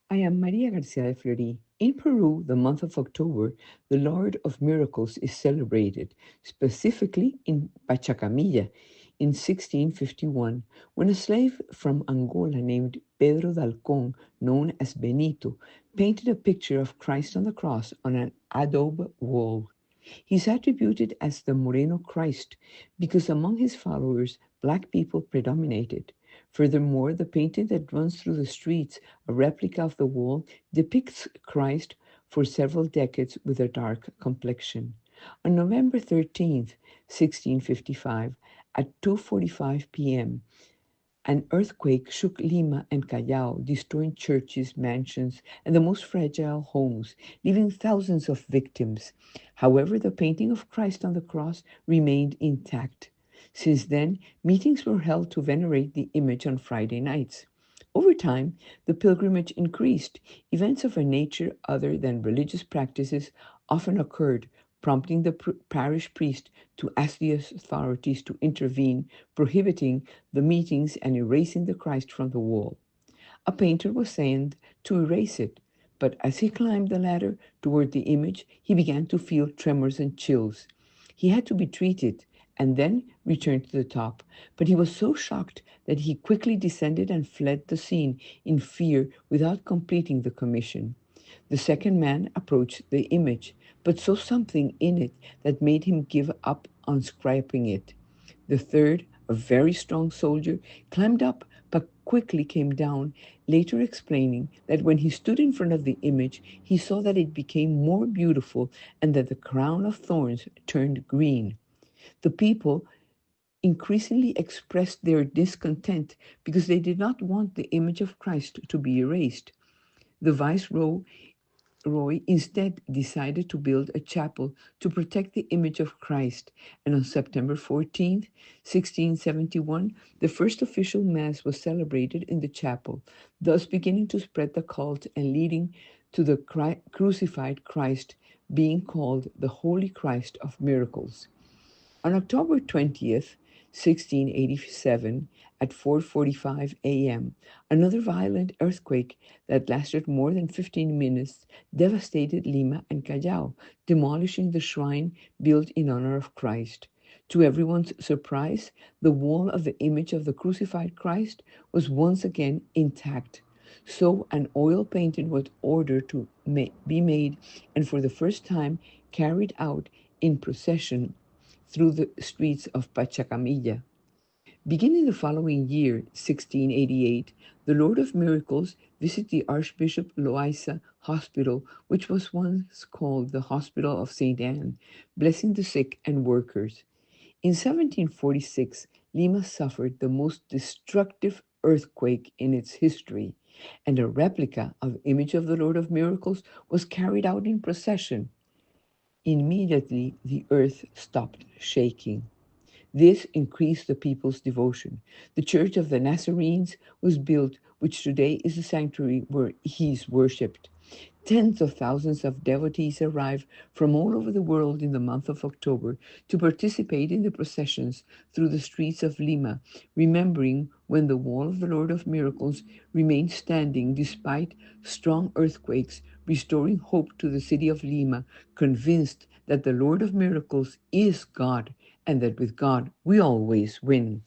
I am Maria Garcia de Fleury. In Peru, the month of October, the Lord of Miracles is celebrated, specifically in Pachacamilla in 1651, when a slave from Angola named Pedro Dalcon, known as Benito, painted a picture of Christ on the cross on an adobe wall. He's attributed as the Moreno Christ because among his followers, black people predominated. Furthermore, the painting that runs through the streets, a replica of the wall, depicts Christ for several decades with a dark complexion. On November 13th, 1655, at 2:45 p.m., an earthquake shook Lima and Callao, destroying churches, mansions, and the most fragile homes, leaving thousands of victims. However, the painting of Christ on the cross remained intact. Since then, meetings were held to venerate the image on Friday nights. Over time, the pilgrimage increased. Events of a nature other than religious practices often occurred, prompting the parish priest to ask the authorities to intervene, prohibiting the meetings and erasing the Christ from the wall. A painter was sent to erase it, but as he climbed the ladder toward the image, he began to feel tremors and chills. He had to be treated and then return to the top, but he was so shocked that he quickly descended and fled the scene in fear without completing the commission. The second man approached the image, but saw something in it that made him give up on scraping it. The third, a very strong soldier, climbed up but quickly came down, later explaining that when he stood in front of the image, he saw that it became more beautiful and that the crown of thorns turned green. The people increasingly expressed their discontent because they did not want the image of Christ to be erased. The viceroy Roy instead decided to build a chapel to protect the image of Christ, and on September 14th, 1671, the first official Mass was celebrated in the chapel, thus beginning to spread the cult and leading to the crucified Christ being called the Holy Christ of Miracles. On October 20th, 1687, at 4:45 a.m., another violent earthquake that lasted more than 15 minutes devastated Lima and Callao, demolishing the shrine built in honor of Christ. To everyone's surprise, the wall of the image of the crucified Christ was once again intact. So an oil painting was ordered to be made and for the first time carried out in procession through the streets of Pachacamilla. Beginning the following year, 1688, the Lord of Miracles visited the Archbishop Loaiza Hospital, which was once called the Hospital of St. Anne, blessing the sick and workers. In 1746, Lima suffered the most destructive earthquake in its history, and a replica of the image of the Lord of Miracles was carried out in procession. Immediately, the earth stopped shaking. This increased the people's devotion. The Church of the Nazarenes was built, which today is the sanctuary where he is worshipped. Tens of thousands of devotees arrive from all over the world in the month of October to participate in the processions through the streets of Lima, remembering when the wall of the Lord of Miracles remained standing despite strong earthquakes, restoring hope to the city of Lima, convinced that the Lord of Miracles is God and that with God we always win.